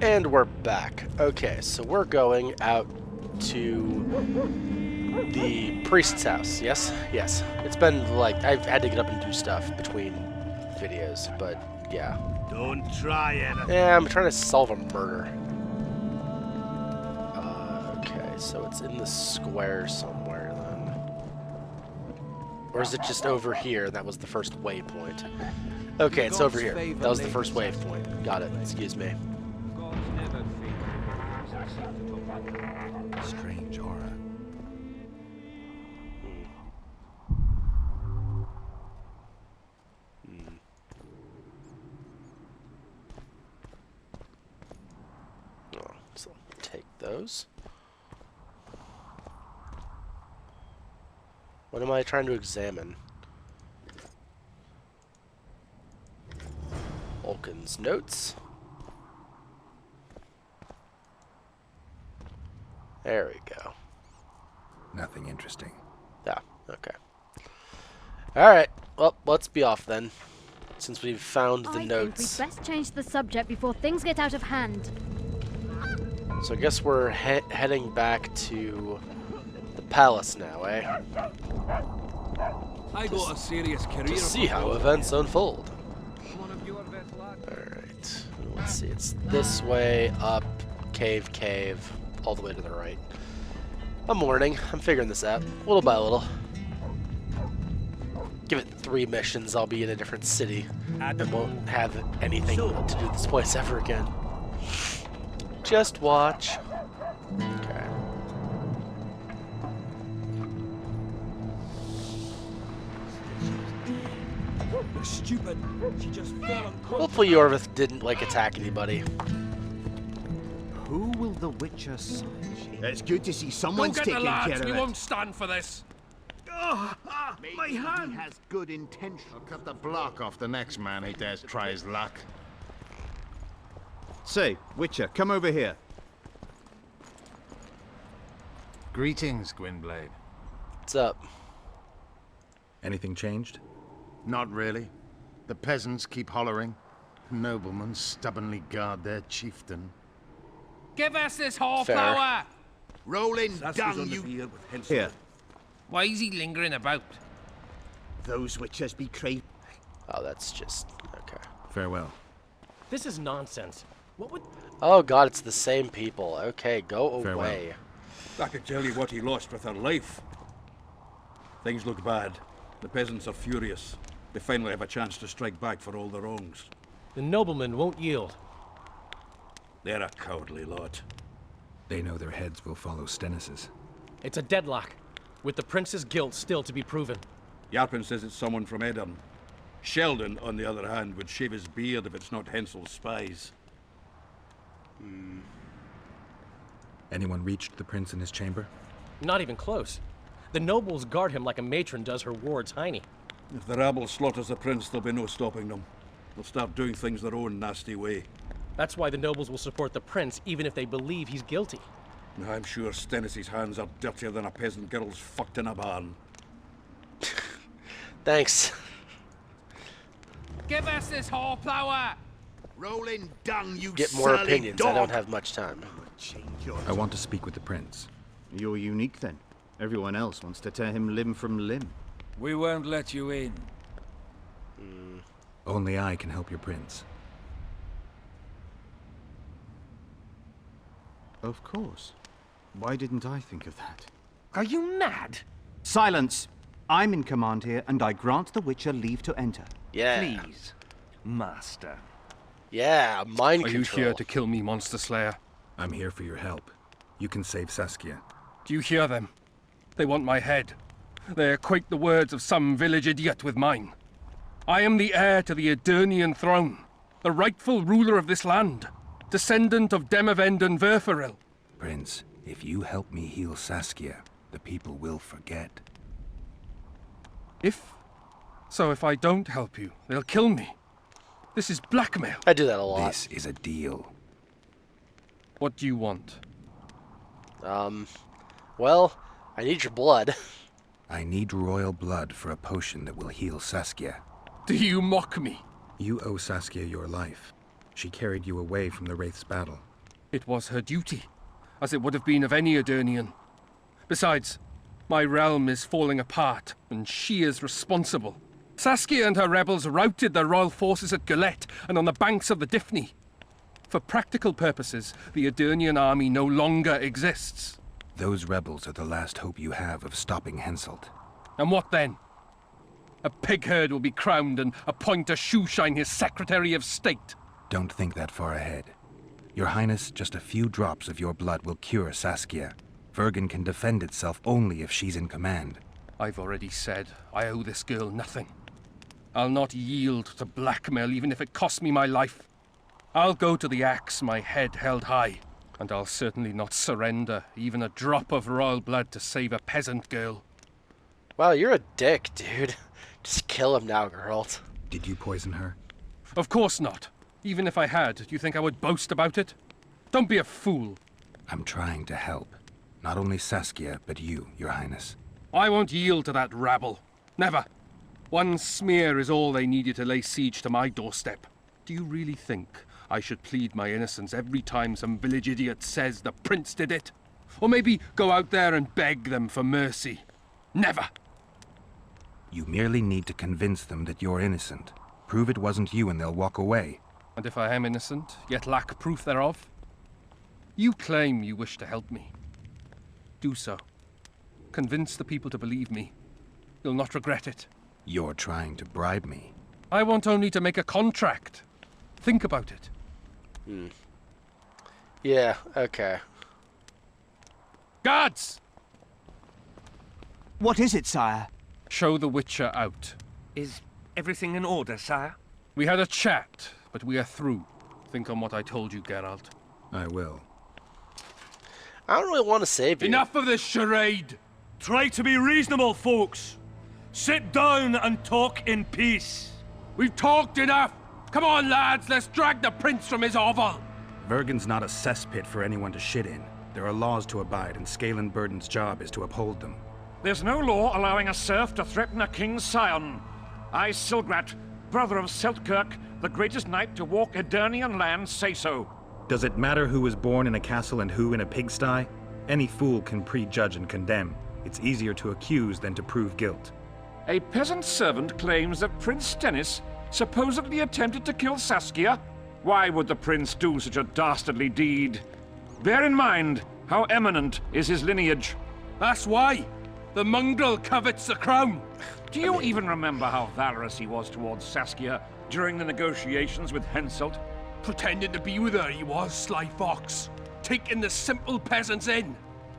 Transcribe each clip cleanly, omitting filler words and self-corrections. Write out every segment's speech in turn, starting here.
And we're back. Okay, so we're going out to the priest's house. Yes? Yes. It's been like, I've had to get up and do stuff between videos, but yeah. Don't try it. Yeah, I'm trying to solve a murder. Okay, so it's in the square somewhere then. Or is it just over here? That was the first waypoint. Okay, it's over here. That was the first waypoint. Got it. Excuse me. Strange aura. Oh, so take those. What am I trying to examine? Vulcan's notes. There we go. Nothing interesting. Yeah, okay. Alright, well, let's be off then. Since we've found the notes. I think we'd best change the subject before things get out of hand. So I guess we're heading back to the palace now, eh? I got a serious career To see how events unfold. Alright, let's see. It's this way, up, cave, all the way to the right. I'm learning. I'm figuring this out, little by little. Give it 3 missions, I'll be in a different city. And won't have anything to do with this place ever again. Just watch. Okay. You're stupid. She just fell unconscious. Hopefully Yorvith didn't, like, attack anybody. Who will the Witcher sign? It's good to see someone's Don't get the taking care lads. of We it. won't stand for this. My hand. He has good intention. I'll cut the block off the next man who dares try his luck. Say, Witcher, come over here. Greetings, Gwynblade. What's up? Anything changed? Not really. The peasants keep hollering. Noblemen stubbornly guard their chieftain. Give us this whole Fair. power. Rolling Sassy's down, on the you... field with Henson. Here. Why is he lingering about? Those Witchers betray... Oh, that's just... okay. Farewell. This is nonsense. What would... Oh god, it's the same people. Okay, go Farewell. away. I could tell you what he lost with her life. Things look bad. The peasants are furious. They finally have a chance to strike back for all the wrongs. The noblemen won't yield. They're a cowardly lot. They know their heads will follow Stennis's. It's a deadlock, with the prince's guilt still to be proven. Yarpin says it's someone from Edom. Sheldon, on the other hand, would shave his beard if it's not Hensel's spies. Anyone reached the prince in his chamber? Not even close. The nobles guard him like a matron does her ward's hiney. If the rabble slaughters the prince, there'll be no stopping them. They'll start doing things their own nasty way. That's why the nobles will support the prince, even if they believe he's guilty. I'm sure Stennis's hands are dirtier than a peasant girl's fucked in a barn. Thanks. Give us this whole power! Rolling down, you Get more surly opinions. dog. I don't have much time. Change your... I want to speak with the prince. You're unique then. Everyone else wants to tear him limb from limb. We won't let you in. Only I can help your prince. Of course. Why didn't I think of that? Are you mad? Silence! I'm in command here, and I grant the Witcher leave to enter. Yeah. Please, master. Yeah, mind Are control. you here to kill me, Monster Slayer? I'm here for your help. You can save Saskia. Do you hear them? They want my head. They equate the words of some village idiot with mine. I am the heir to the Edirnian throne, the rightful ruler of this land, descendant of Demavend and Verferil. Prince, if you help me heal Saskia, the people will forget. If I don't help you, they'll kill me. This is blackmail. I do that a lot. This is a deal. What do you want? Well, I need your blood. I need royal blood for a potion that will heal Saskia. Do you mock me? You owe Saskia your life. She carried you away from the Wraith's battle. It was her duty, as it would have been of any Edirnian. Besides, my realm is falling apart, and she is responsible. Saskia and her rebels routed the royal forces at Gillette and on the banks of the Dyfni. For practical purposes, the Edirnian army no longer exists. Those rebels are the last hope you have of stopping Henselt. And what then? A pig herd will be crowned and appoint a shoeshine his Secretary of State. Don't think that far ahead. Your Highness, just a few drops of your blood will cure Saskia. Vergen can defend itself only if she's in command. I've already said I owe this girl nothing. I'll not yield to blackmail even if it costs me my life. I'll go to the axe, my head held high. And I'll certainly not surrender even a drop of royal blood to save a peasant girl. Wow, you're a dick, dude. Just kill him now, Geralt. Did you poison her? Of course not. Even if I had, do you think I would boast about it? Don't be a fool. I'm trying to help. Not only Saskia, but you, Your Highness. I won't yield to that rabble. Never. One smear is all they needed to lay siege to my doorstep. Do you really think I should plead my innocence every time some village idiot says the prince did it? Or maybe go out there and beg them for mercy? Never! You merely need to convince them that you're innocent. Prove it wasn't you and they'll walk away. And if I am innocent, yet lack proof thereof? You claim you wish to help me. Do so. Convince the people to believe me. You'll not regret it. You're trying to bribe me. I want only to make a contract. Think about it. Yeah, okay. Guards! What is it, sire? Show the Witcher out. Is everything in order, sire? We had a chat, but we are through. Think on what I told you, Geralt. I will. I don't really want to save you. Enough of this charade! Try to be reasonable, folks. Sit down and talk in peace. We've talked enough! Come on, lads, let's drag the prince from his hovel! Vergen's not a cesspit for anyone to shit in. There are laws to abide, and Scalen Burden's job is to uphold them. There's no law allowing a serf to threaten a king's scion. I, Silgrat, brother of Seltkirk, the greatest knight to walk Edirnian land, say so. Does it matter who was born in a castle and who in a pigsty? Any fool can prejudge and condemn. It's easier to accuse than to prove guilt. A peasant servant claims that Prince Stennis supposedly attempted to kill Saskia. Why would the prince do such a dastardly deed? Bear in mind how eminent is his lineage. That's why! The mongrel covets the crown! Do you even remember how valorous he was towards Saskia during the negotiations with Henselt? Pretending to be with her, he was, sly fox. Taking the simple peasants in.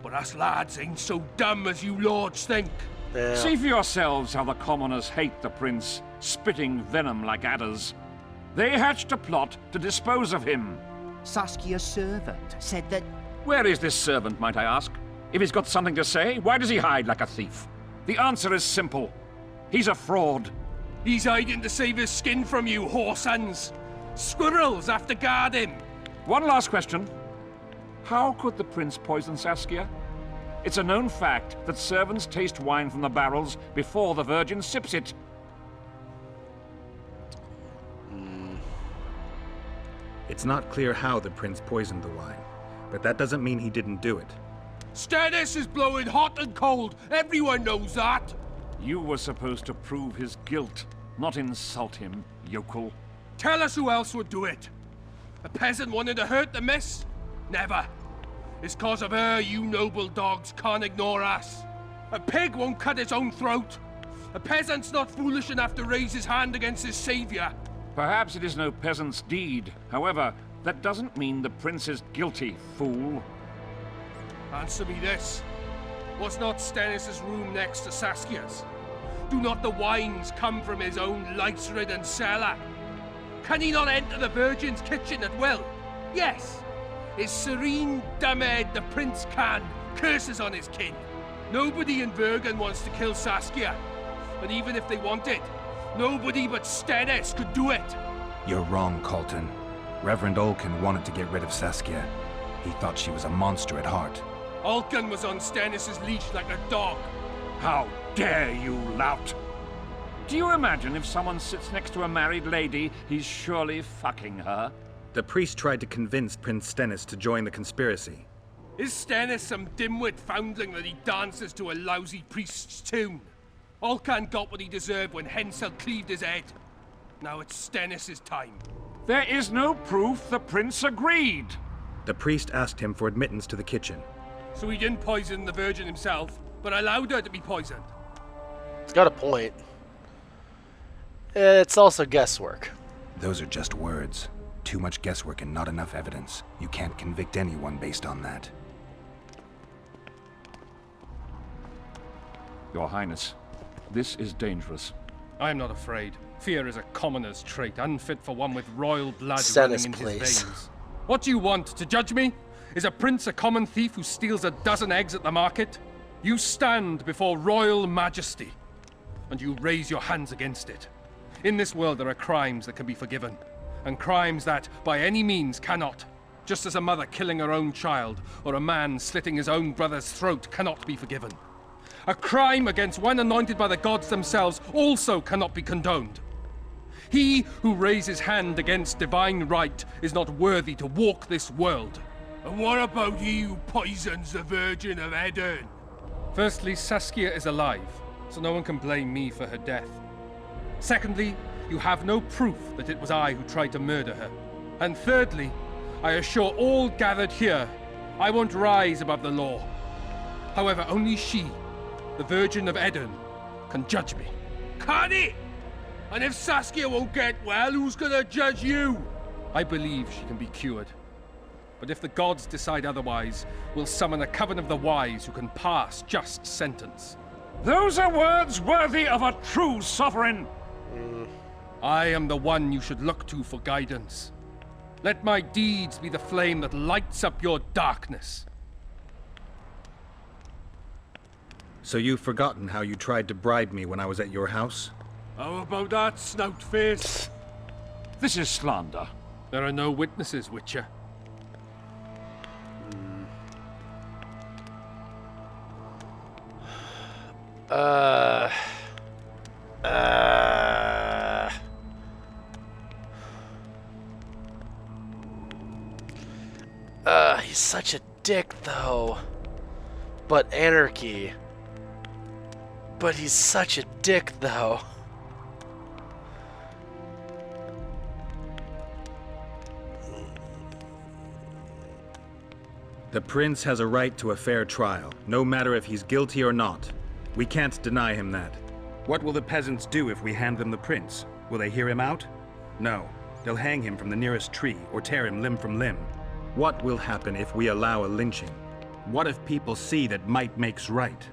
But us lads ain't so dumb as you lords think. Yeah. See for yourselves how the commoners hate the prince, spitting venom like adders. They hatched a plot to dispose of him. Saskia's servant said that... Where is this servant, might I ask? If he's got something to say, why does he hide like a thief? The answer is simple. He's a fraud. He's hiding to save his skin from you, whoresons. Squirrels have to guard him. One last question. How could the prince poison Saskia? It's a known fact that servants taste wine from the barrels before the virgin sips it. It's not clear how the prince poisoned the wine, but that doesn't mean he didn't do it. Stennis is blowing hot and cold. Everyone knows that. You were supposed to prove his guilt, not insult him, yokel. Tell us who else would do it. A peasant wanted to hurt the miss? Never. It's cause of her you noble dogs can't ignore us. A pig won't cut its own throat. A peasant's not foolish enough to raise his hand against his savior. Perhaps it is no peasant's deed. However, that doesn't mean the prince is guilty, fool. Answer me this. Was not Stennis' room next to Saskia's? Do not the wines come from his own lice-ridden cellar? Can he not enter the Virgin's kitchen at will? Yes. His serene dumbhead, the prince can, curses on his kin. Nobody in Vergen wants to kill Saskia. And even if they wanted, nobody but Stennis could do it. You're wrong, Colton. Reverend Olkin wanted to get rid of Saskia. He thought she was a monster at heart. Olkin was on Stennis' leash like a dog. How dare you, lout! Do you imagine if someone sits next to a married lady, he's surely fucking her? The priest tried to convince Prince Stennis to join the conspiracy. Is Stennis some dimwit foundling that he dances to a lousy priest's tune? Olcan got what he deserved when Hensel cleaved his head. Now it's Stennis' time. There is no proof the prince agreed. The priest asked him for admittance to the kitchen. So he didn't poison the Virgin himself, but allowed her to be poisoned. It's got a point. It's also guesswork. Those are just words. Too much guesswork and not enough evidence. You can't convict anyone based on that. Your Highness, this is dangerous. I am not afraid. Fear is a commoner's trait, unfit for one with royal blood Stennis, running in please. his veins. What do you want, to judge me? Is a prince a common thief who steals a dozen eggs at the market? You stand before royal majesty, and you raise your hands against it. In this world there are crimes that can be forgiven, and crimes that, by any means, cannot. Just as a mother killing her own child, or a man slitting his own brother's throat cannot be forgiven. A crime against one anointed by the gods themselves also cannot be condoned. He who raises hand against divine right is not worthy to walk this world. And what about he who poisons the Virgin of Edern? Firstly, Saskia is alive, so no one can blame me for her death. Secondly, you have no proof that it was I who tried to murder her. And thirdly, I assure all gathered here, I won't rise above the law. However, only she, the Virgin of Edern, can judge me. Can it? And if Saskia won't get well, who's gonna judge you? I believe she can be cured. But if the gods decide otherwise, we'll summon a coven of the wise who can pass just sentence. Those are words worthy of a true sovereign. I am the one you should look to for guidance. Let my deeds be the flame that lights up your darkness. So you've forgotten how you tried to bribe me when I was at your house? How about that, snout face? This is slander. There are no witnesses, Witcher. He's such a dick, though. But anarchy. But he's such a dick, though. The prince has a right to a fair trial, no matter if he's guilty or not. We can't deny him that. What will the peasants do if we hand them the prince? Will they hear him out? No. They'll hang him from the nearest tree or tear him limb from limb. What will happen if we allow a lynching? What if people see that might makes right?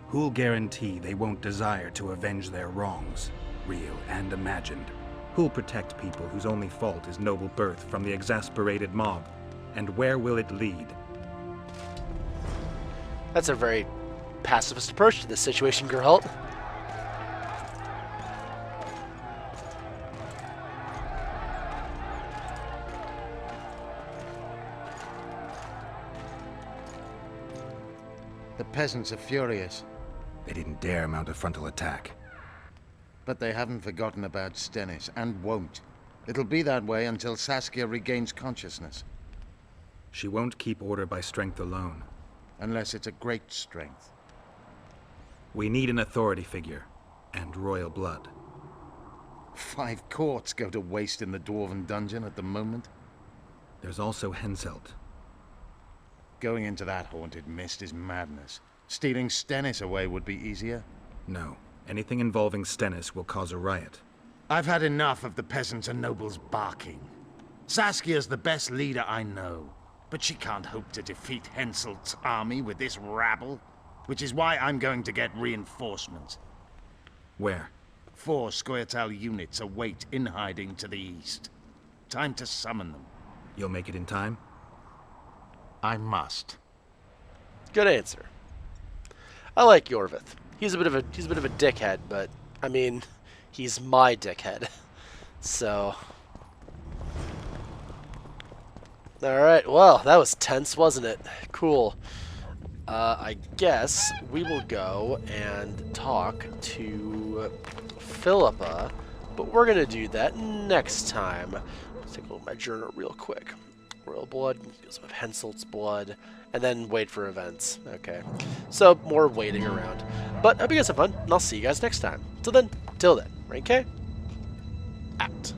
Who'll guarantee they won't desire to avenge their wrongs, real and imagined? Who'll protect people whose only fault is noble birth from the exasperated mob? And where will it lead? That's a very pacifist approach to this situation, Geralt. The peasants are furious, They didn't dare mount a frontal attack. but they haven't forgotten about Stennis, and won't. It'll be that way until Saskia regains consciousness. She won't keep order by strength alone. Unless it's a great strength. We need an authority figure, and royal blood. 5 courts go to waste in the Dwarven dungeon at the moment. There's also Henselt. Going into that haunted mist is madness. Stealing Stennis away would be easier. No, anything involving Stennis will cause a riot. I've had enough of the peasants and nobles barking. Saskia's the best leader I know, but she can't hope to defeat Henselt's army with this rabble, which is why I'm going to get reinforcements. Where? 4 Scoia'tael units await in hiding to the east. Time to summon them. You'll make it in time? I must. Good answer. I like Yorvith. He's a bit of a dickhead, but I mean, he's my dickhead. So, all right. Well, that was tense, wasn't it? Cool. I guess we will go and talk to Philippa, but we're gonna do that next time. take a look at my journal real quick. Royal blood, some of Henselt's blood, and then wait for events. Okay, so more waiting around. But I hope you guys have fun, and I'll see you guys next time. Till then, Rain K, out.